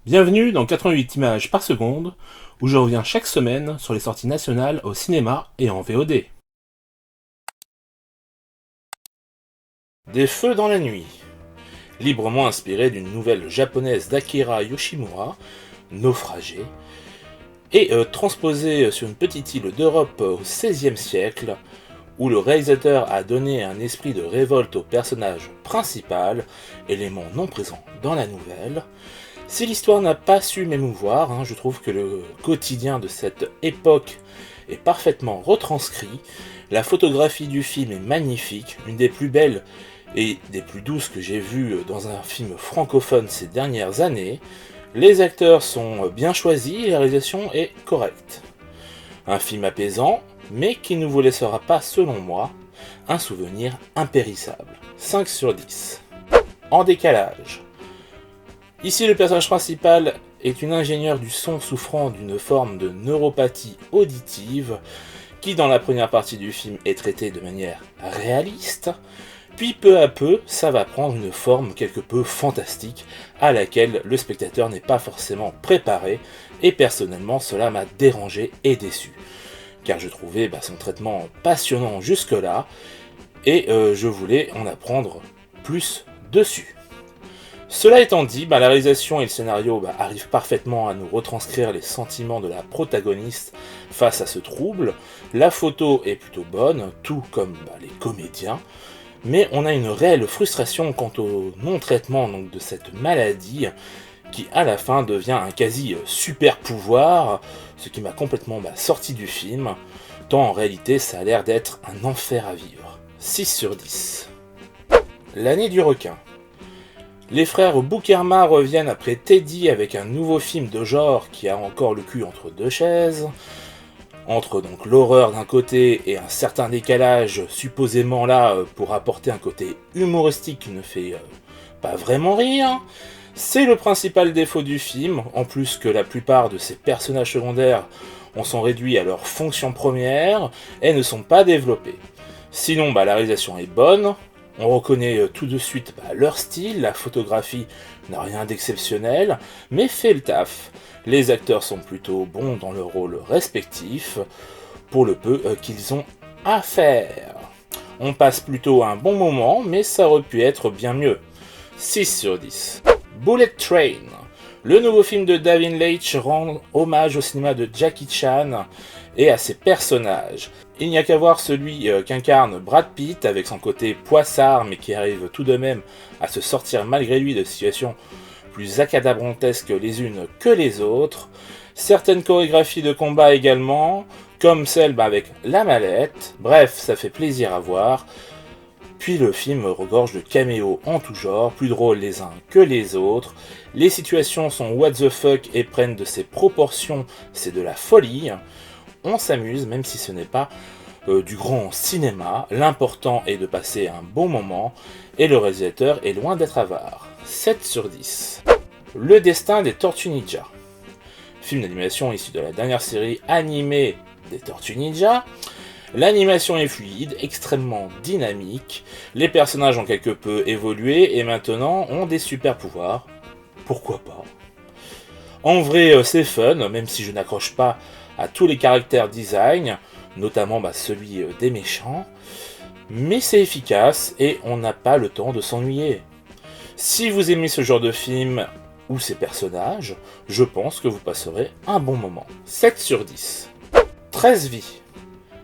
Bienvenue dans 88 images par seconde, où je reviens chaque semaine sur les sorties nationales au cinéma et en VOD. Des feux dans la nuit. Librement inspiré d'une nouvelle japonaise d'Akira Yoshimura, Naufragé, et transposé sur une petite île d'Europe au XVIe siècle, où le réalisateur a donné un esprit de révolte au personnage principal, élément non présent dans la nouvelle. Si l'histoire n'a pas su m'émouvoir, je trouve que le quotidien de cette époque est parfaitement retranscrit. La photographie du film est magnifique, une des plus belles et des plus douces que j'ai vues dans un film francophone ces dernières années. Les acteurs sont bien choisis et la réalisation est correcte. Un film apaisant, mais qui ne vous laissera pas, selon moi, un souvenir impérissable. 5 sur 10. En décalage. Ici, le personnage principal est une ingénieure du son souffrant d'une forme de neuropathie auditive qui, dans la première partie du film, est traitée de manière réaliste, puis peu à peu, ça va prendre une forme quelque peu fantastique à laquelle le spectateur n'est pas forcément préparé, et personnellement, cela m'a dérangé et déçu, car je trouvais son traitement passionnant jusque-là, et je voulais en apprendre plus dessus. Cela étant dit, la réalisation et le scénario arrivent parfaitement à nous retranscrire les sentiments de la protagoniste face à ce trouble. La photo est plutôt bonne, tout comme les comédiens, mais on a une réelle frustration quant au non-traitement de cette maladie qui à la fin devient un quasi super pouvoir, ce qui m'a complètement sorti du film, tant en réalité ça a l'air d'être un enfer à vivre. 6 sur 10. L'année du requin. Les frères Boukerma reviennent après Teddy avec un nouveau film de genre qui a encore le cul entre deux chaises, entre donc l'horreur d'un côté et un certain décalage supposément là pour apporter un côté humoristique qui ne fait pas vraiment rire. C'est le principal défaut du film, en plus que la plupart de ces personnages secondaires en sont réduits à leur fonction première et ne sont pas développés. Sinon, la réalisation est bonne. On reconnaît tout de suite leur style, la photographie n'a rien d'exceptionnel, mais fait le taf. Les acteurs sont plutôt bons dans leurs rôles respectifs, pour le peu qu'ils ont à faire. On passe plutôt un bon moment, mais ça aurait pu être bien mieux. 6 sur 10. Bullet Train. Le nouveau film de David Leitch rend hommage au cinéma de Jackie Chan et à ses personnages. Il n'y a qu'à voir celui qu'incarne Brad Pitt avec son côté poissard mais qui arrive tout de même à se sortir malgré lui de situations plus acadabrantesques les unes que les autres. Certaines chorégraphies de combat également, comme celle avec la mallette. Bref, ça fait plaisir à voir. Puis le film regorge de caméos en tout genre, plus drôles les uns que les autres. Les situations sont what the fuck et prennent de ses proportions, c'est de la folie. On s'amuse même si ce n'est pas du grand cinéma. L'important est de passer un bon moment et le réalisateur est loin d'être avare. 7 sur 10. Le destin des Tortues Ninja. Film d'animation issu de la dernière série animée des Tortues Ninja. L'animation est fluide, extrêmement dynamique, les personnages ont quelque peu évolué et maintenant ont des super pouvoirs. Pourquoi pas ? En vrai, c'est fun, même si je n'accroche pas à tous les caractères design, notamment celui des méchants, mais c'est efficace et on n'a pas le temps de s'ennuyer. Si vous aimez ce genre de film ou ces personnages, je pense que vous passerez un bon moment. 7 sur 10. 13 vies.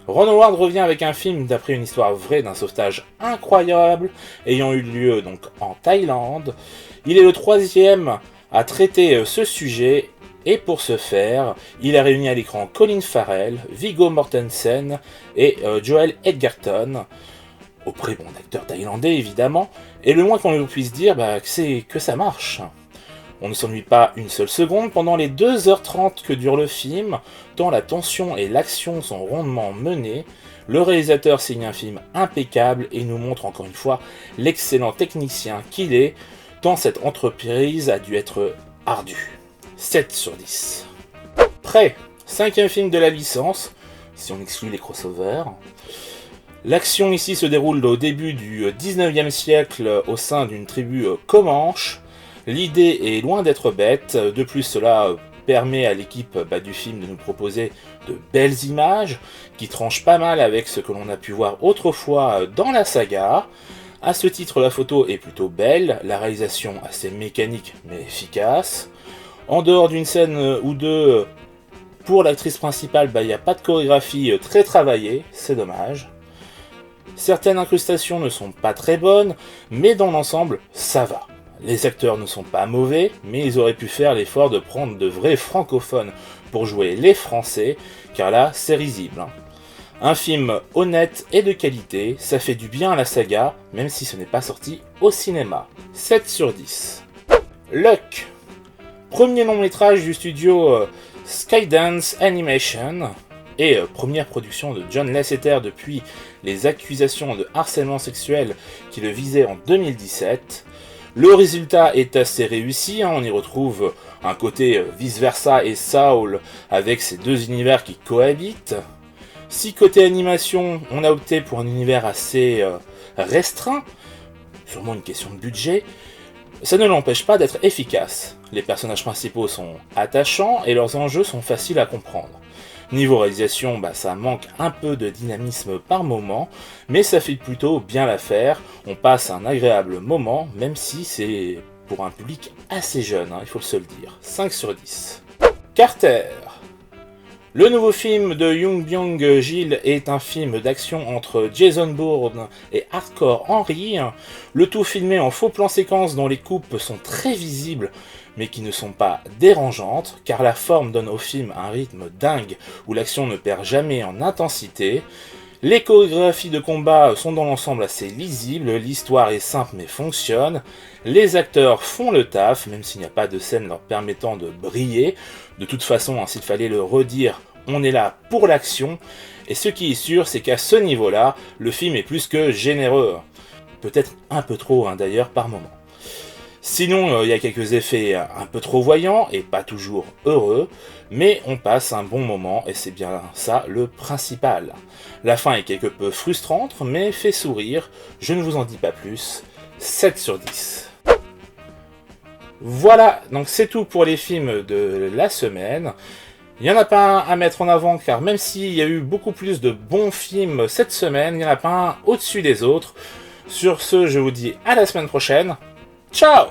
Ron Howard revient avec un film d'après une histoire vraie d'un sauvetage incroyable ayant eu lieu en Thaïlande. Il est le troisième à traiter ce sujet et pour ce faire, il a réuni à l'écran Colin Farrell, Viggo Mortensen et Joel Edgerton, auprès d'acteurs thaïlandais évidemment, et le moins qu'on puisse dire c'est que ça marche. On ne s'ennuie pas une seule seconde pendant les 2h30 que dure le film, tant la tension et l'action sont rondement menées. Le réalisateur signe un film impeccable et nous montre encore une fois l'excellent technicien qu'il est, tant cette entreprise a dû être ardue. 7 sur 10. Prêt, 5e film de la licence, si on exclut les crossovers. L'action ici se déroule au début du 19e siècle au sein d'une tribu comanche. L'idée est loin d'être bête, de plus cela permet à l'équipe du film de nous proposer de belles images qui tranchent pas mal avec ce que l'on a pu voir autrefois dans la saga. À ce titre, la photo est plutôt belle, la réalisation assez mécanique mais efficace. En dehors d'une scène ou deux, pour l'actrice principale, il n'y a pas de chorégraphie très travaillée, c'est dommage. Certaines incrustations ne sont pas très bonnes, mais dans l'ensemble, ça va. Les acteurs ne sont pas mauvais, mais ils auraient pu faire l'effort de prendre de vrais francophones pour jouer les Français, car là, c'est risible. Un film honnête et de qualité, ça fait du bien à la saga, même si ce n'est pas sorti au cinéma. 7 sur 10. Luck. Premier long métrage du studio Skydance Animation, et première production de John Lasseter depuis les accusations de harcèlement sexuel qui le visaient en 2017. Le résultat est assez réussi, on y retrouve un côté vice-versa et Saul avec ces deux univers qui cohabitent. Si côté animation, on a opté pour un univers assez restreint, sûrement une question de budget, ça ne l'empêche pas d'être efficace. Les personnages principaux sont attachants et leurs enjeux sont faciles à comprendre. Niveau réalisation, ça manque un peu de dynamisme par moment, mais ça fait plutôt bien l'affaire. On passe un agréable moment, même si c'est pour un public assez jeune, il faut se le dire. 5 sur 10. Carter. Le nouveau film de Young Byung-gil est un film d'action entre Jason Bourne et Hardcore Henry, le tout filmé en faux plan séquence dont les coupes sont très visibles mais qui ne sont pas dérangeantes, car la forme donne au film un rythme dingue où l'action ne perd jamais en intensité. Les chorégraphies de combat sont dans l'ensemble assez lisibles, l'histoire est simple mais fonctionne, les acteurs font le taf, même s'il n'y a pas de scène leur permettant de briller. De toute façon, s'il fallait le redire, on est là pour l'action, et ce qui est sûr, c'est qu'à ce niveau-là, le film est plus que généreux. Peut-être un peu trop d'ailleurs par moment. Sinon, il y a quelques effets un peu trop voyants et pas toujours heureux, mais on passe un bon moment et c'est bien ça le principal. La fin est quelque peu frustrante, mais fait sourire, je ne vous en dis pas plus. 7 sur 10. Voilà, donc c'est tout pour les films de la semaine. Il n'y en a pas un à mettre en avant, car même s'il y a eu beaucoup plus de bons films cette semaine, il n'y en a pas un au-dessus des autres. Sur ce, je vous dis à la semaine prochaine. Ciao!